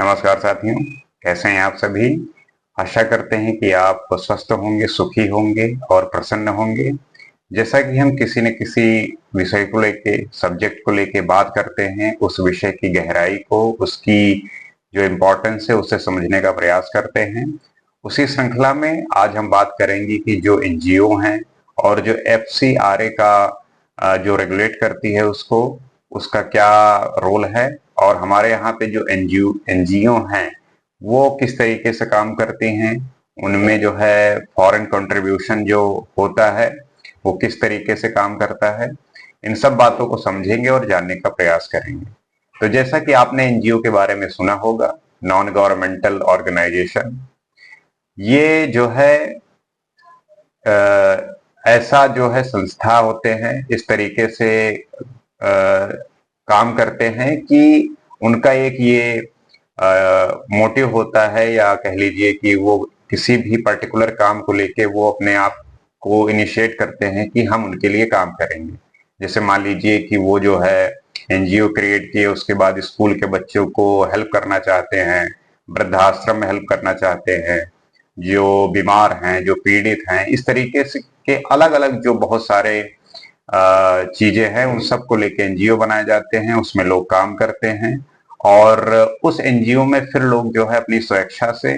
नमस्कार साथियों, कैसे हैं आप सभी। आशा करते हैं कि आप स्वस्थ होंगे, सुखी होंगे और प्रसन्न होंगे। जैसा कि हम किसी न किसी विषय को लेके, सब्जेक्ट को लेके बात करते हैं, उस विषय की गहराई को, उसकी जो इम्पोर्टेंस है उसे समझने का प्रयास करते हैं। उसी श्रृंखला में आज हम बात करेंगे कि जो एनजीओ हैं और जो एफसीआरए का जो रेगुलेट करती है उसको, उसका क्या रोल है और हमारे यहाँ पे जो एनजीओ हैं वो किस तरीके से काम करती हैं, उनमें जो है फॉरेन कंट्रीब्यूशन जो होता है वो किस तरीके से काम करता है, इन सब बातों को समझेंगे और जानने का प्रयास करेंगे। तो जैसा कि आपने एनजीओ के बारे में सुना होगा, नॉन गवर्नमेंटल ऑर्गेनाइजेशन, ये जो है ऐसा जो है संस्था होते हैं, इस तरीके से काम करते हैं कि उनका एक ये मोटिव होता है, या कह लीजिए कि वो किसी भी पर्टिकुलर काम को लेके वो अपने आप को इनिशिएट करते हैं कि हम उनके लिए काम करेंगे। जैसे मान लीजिए कि वो जो है एनजीओ क्रिएट किए, उसके बाद स्कूल के बच्चों को हेल्प करना चाहते हैं, वृद्धाश्रम में हेल्प करना चाहते हैं, जो बीमार हैं, जो पीड़ित हैं, इस तरीके से के अलग अलग जो बहुत सारे चीजें हैं उन सबको लेके एनजीओ बनाए जाते हैं, उसमें लोग काम करते हैं और उस एनजीओ में फिर लोग जो है अपनी स्वेच्छा से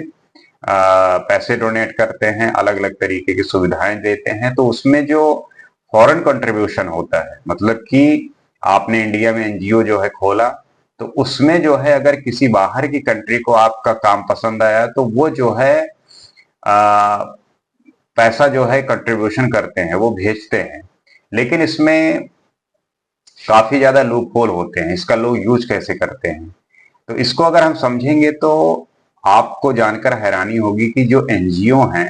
पैसे डोनेट करते हैं, अलग अलग तरीके की सुविधाएं देते हैं। तो उसमें जो फॉरेन कंट्रीब्यूशन होता है, मतलब कि आपने इंडिया में एनजीओ जो है खोला, तो उसमें जो है अगर किसी बाहर की कंट्री को आपका काम पसंद आया तो वो जो है आ, पैसा जो है कंट्रीब्यूशन करते हैं, वो भेजते हैं। लेकिन इसमें काफी ज्यादा लूप होल होते हैं, इसका लोग यूज कैसे करते हैं, तो इसको अगर हम समझेंगे तो आपको जानकर हैरानी होगी कि जो एनजीओ हैं,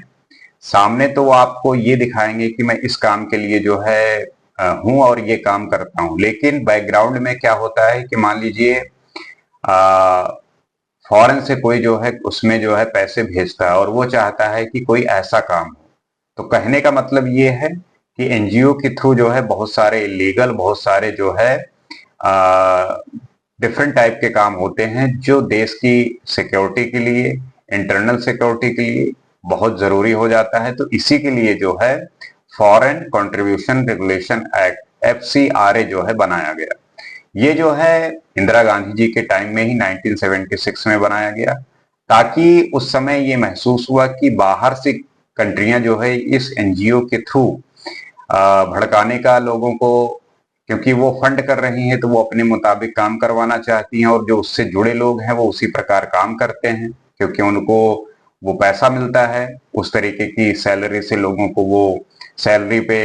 सामने तो वो आपको ये दिखाएंगे कि मैं इस काम के लिए जो है हूं और ये काम करता हूं, लेकिन बैकग्राउंड में क्या होता है कि मान लीजिए फॉरेन से कोई जो है उसमें जो है पैसे भेजता है और वो चाहता है कि कोई ऐसा काम हो। तो कहने का मतलब ये है कि एनजीओ के थ्रू जो है बहुत सारे इलीगल, बहुत सारे जो है डिफरेंट टाइप के काम होते हैं जो देश की सिक्योरिटी के लिए, इंटरनल सिक्योरिटी के लिए बहुत जरूरी हो जाता है। तो इसी के लिए जो है foreign contribution regulation act FCRA जो है बनाया गया। ये जो है इंदिरा गांधी जी के टाइम में ही 1976 में बनाया गया, ताकि उस समय ये महसूस हुआ कि बाहर से कंट्रियां जो है इस एनजीओ के थ्रू भड़काने का लोगों को, क्योंकि वो फंड कर रही हैं तो वो अपने मुताबिक काम करवाना चाहती हैं और जो उससे जुड़े लोग हैं वो उसी प्रकार काम करते हैं, क्योंकि उनको वो पैसा मिलता है, उस तरीके की सैलरी से लोगों को वो सैलरी पे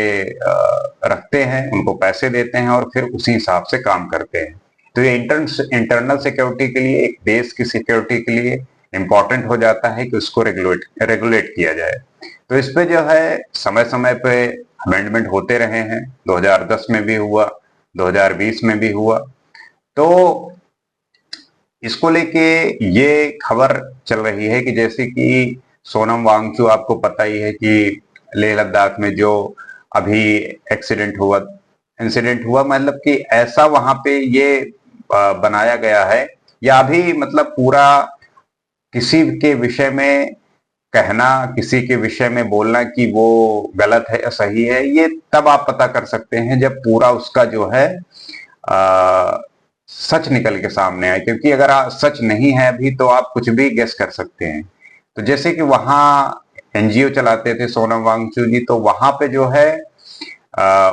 रखते हैं, उनको पैसे देते हैं और फिर उसी हिसाब से काम करते हैं। तो ये इंटरनल सिक्योरिटी के लिए, एक देश की सिक्योरिटी के लिए इंपॉर्टेंट हो जाता है कि उसको रेगुलेट किया जाए। तो इस पे जो है समय समय पे अमेंडमेंट होते रहे हैं, 2010 में भी हुआ, 2020 में भी हुआ। तो इसको लेके ये खबर चल रही है कि जैसे कि सोनम वांगचू, आपको पता ही है कि लेह लद्दाख में जो अभी इंसिडेंट हुआ, मतलब कि ऐसा वहां पे ये बनाया गया है, या अभी मतलब पूरा किसी के विषय में कहना, किसी के विषय में बोलना कि वो गलत है या सही है, ये तब आप पता कर सकते हैं जब पूरा उसका जो है आ, सच निकल के सामने आए, क्योंकि अगर सच नहीं है अभी तो आप कुछ भी गेस कर सकते हैं। तो जैसे कि वहां एनजीओ चलाते थे सोनम वांगचू जी, तो वहां पे जो है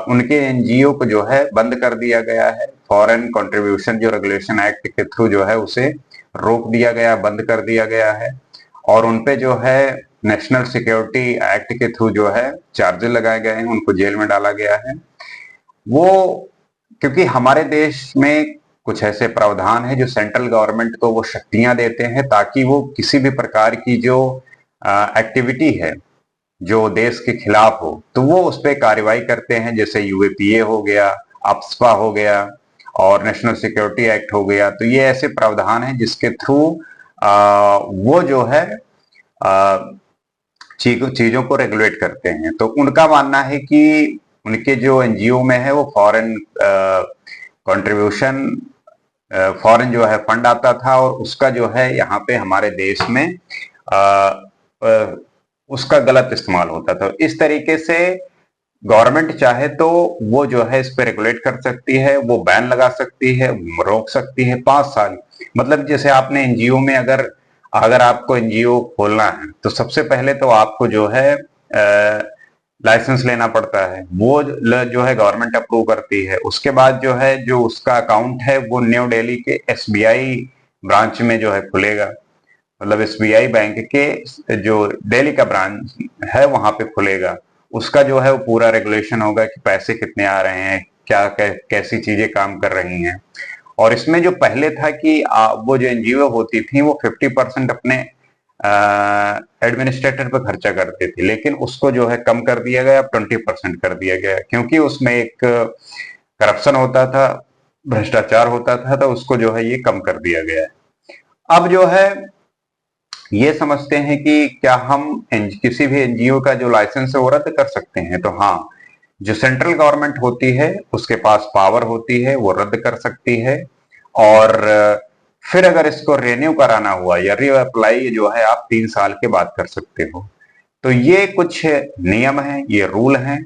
उनके एनजीओ को जो है बंद कर दिया गया है, फॉरेन कंट्रीब्यूशन जो रेगुलेशन एक्ट के थ्रू जो है उसे रोक दिया गया, बंद कर दिया गया है। और उनपे जो है नेशनल सिक्योरिटी एक्ट के थ्रू जो है चार्जेस लगाए गए हैं, उनको जेल में डाला गया है। वो, क्योंकि हमारे देश में कुछ ऐसे प्रावधान है जो सेंट्रल गवर्नमेंट को वो शक्तियां देते हैं ताकि वो किसी भी प्रकार की जो एक्टिविटी है जो देश के खिलाफ हो तो वो उस पर कार्रवाई करते हैं, जैसे यूएपीए हो गया, अप्सपा हो गया और नेशनल सिक्योरिटी एक्ट हो गया। तो ये ऐसे प्रावधान हैं जिसके थ्रू वो जो है चीजों को रेगुलेट करते हैं। तो उनका मानना है कि उनके जो एनजीओ में है वो फॉरेन कंट्रीब्यूशन फॉरेन जो है फंड आता था और उसका जो है यहाँ पे हमारे देश में अ, अ, उसका गलत इस्तेमाल होता था। इस तरीके से गवर्नमेंट चाहे तो वो जो है इस पे रेगुलेट कर सकती है, वो बैन लगा सकती है, रोक सकती है 5 साल। मतलब जैसे आपने एनजीओ में अगर अगर आपको एनजीओ खोलना है तो सबसे पहले तो आपको जो है लाइसेंस लेना पड़ता है, वो जो है गवर्नमेंट अप्रूव करती है। उसके बाद जो है जो उसका अकाउंट है वो न्यू दिल्ली के एसबीआई ब्रांच में जो है खुलेगा। मतलब एसबीआई बैंक के जो दिल्ली का ब्रांच है वहां पे खुलेगा। उसका जो है वो पूरा रेगुलेशन होगा कि पैसे कितने आ रहे हैं, क्या कैसी चीजें काम कर रही हैं। और इसमें जो पहले था कि वो जो एनजीओ होती थी वो 50% अपने एडमिनिस्ट्रेटर पे खर्चा करते थे, लेकिन उसको जो है कम कर दिया गया, 20% कर दिया गया, क्योंकि उसमें एक करप्शन होता था, भ्रष्टाचार होता था, तो उसको जो है ये कम कर दिया गया है। अब जो है ये समझते हैं कि क्या हम किसी भी एनजीओ का जो लाइसेंस है वो रद्द कर सकते हैं, तो हाँ, जो सेंट्रल गवर्नमेंट होती है उसके पास पावर होती है, वो रद्द कर सकती है। और फिर अगर इसको रिन्यू कराना हुआ या री अप्लाई जो है आप 3 साल के बाद कर सकते हो। तो ये कुछ नियम है, ये रूल हैं।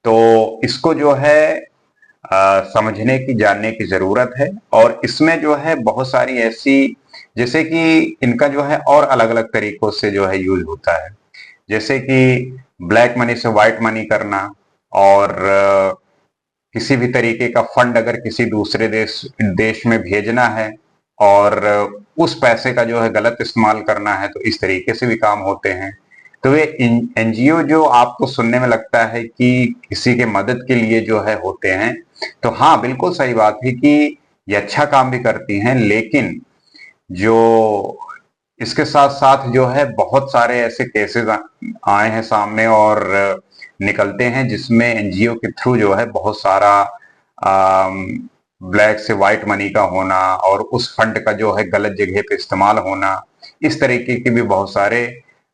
तो इसको जो है समझने की जानने की जरूरत है। और इसमें जो है बहुत सारी ऐसी, जैसे कि इनका जो है और अलग अलग तरीकों से जो है यूज होता है, जैसे कि ब्लैक मनी से व्हाइट मनी करना, और किसी भी तरीके का फंड अगर किसी दूसरे देश में भेजना है और उस पैसे का जो है गलत इस्तेमाल करना है, तो इस तरीके से भी काम होते हैं। तो ये एनजीओ जो आपको सुनने में लगता है कि किसी के मदद के लिए जो है होते हैं, तो हाँ, बिल्कुल सही बात है कि ये अच्छा काम भी करती हैं, लेकिन जो इसके साथ साथ जो है बहुत सारे ऐसे केसेस आए हैं सामने और निकलते हैं, जिसमें एनजीओ के थ्रू जो है बहुत सारा ब्लैक से व्हाइट मनी का होना और उस फंड का जो है गलत जगह पे इस्तेमाल होना, इस तरीके के भी बहुत सारे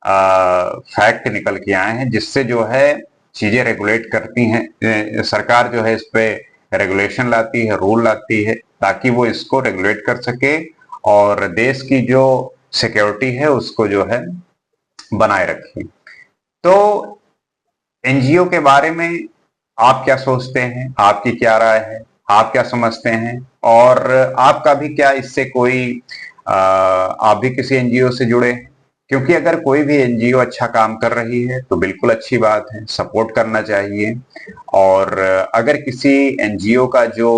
फैक्ट निकल के आए हैं, जिससे जो है चीजें रेगुलेट करती हैं। सरकार जो है इस पे रेगुलेशन लाती है, रूल लाती है, ताकि वो इसको रेगुलेट कर सके और देश की जो सिक्योरिटी है उसको जो है बनाए रखे। तो एनजीओ के बारे में आप क्या सोचते हैं, आपकी क्या राय है, आप क्या समझते हैं, और आपका भी क्या इससे कोई आप भी किसी एनजीओ से जुड़े हैं? क्योंकि अगर कोई भी एनजीओ अच्छा काम कर रही है तो बिल्कुल अच्छी बात है, सपोर्ट करना चाहिए। और अगर किसी एनजीओ का जो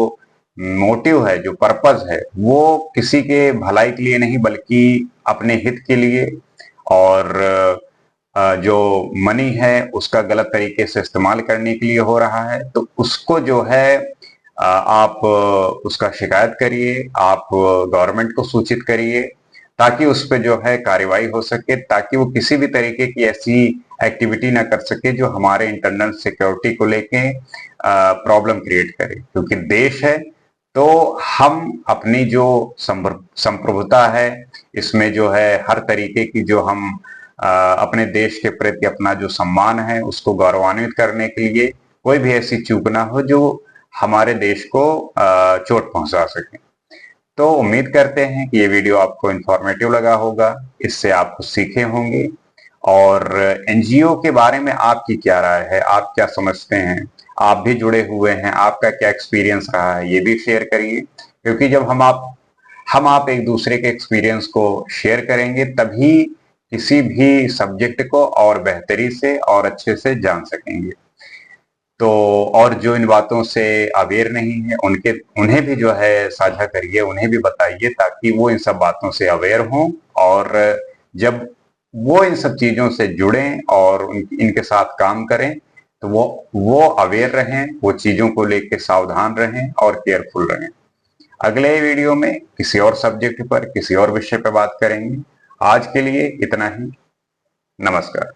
मोटिव है, जो पर्पस है, वो किसी के भलाई के लिए नहीं बल्कि अपने हित के लिए, और जो मनी है उसका गलत तरीके से इस्तेमाल करने के लिए हो रहा है, तो उसको जो है आप उसका शिकायत करिए, आप गवर्नमेंट को सूचित करिए, ताकि उस पे जो है कार्रवाई हो सके, ताकि वो किसी भी तरीके की ऐसी एक्टिविटी ना कर सके जो हमारे इंटरनल सिक्योरिटी को लेके प्रॉब्लम क्रिएट करे। क्योंकि देश है तो हम अपनी जो संप्रभुता है, इसमें जो है हर तरीके की जो हम अपने देश के प्रति अपना जो सम्मान है उसको गौरवान्वित करने के लिए कोई भी ऐसी चूक ना हो जो हमारे देश को चोट पहुंचा सके। तो उम्मीद करते हैं कि ये वीडियो आपको इंफॉर्मेटिव लगा होगा, इससे आप कुछ सीखे होंगे। और एनजीओ के बारे में आपकी क्या राय है, आप क्या समझते हैं, आप भी जुड़े हुए हैं, आपका क्या एक्सपीरियंस रहा है, ये भी शेयर करिए। क्योंकि जब हम आप एक दूसरे के एक्सपीरियंस को शेयर करेंगे, तभी किसी भी सब्जेक्ट को और बेहतरी से और अच्छे से जान सकेंगे। तो और जो इन बातों से अवेयर नहीं है उन्हें भी जो है साझा करिए, उन्हें भी बताइए, ताकि वो इन सब बातों से अवेयर हों। और जब वो इन सब चीजों से जुड़ें और इनके साथ काम करें, तो वो अवेयर रहें, वो चीजों को लेकर सावधान रहें और केयरफुल रहें। अगले वीडियो में किसी और सब्जेक्ट पर, किसी और विषय पर बात करेंगे। आज के लिए इतना ही। नमस्कार।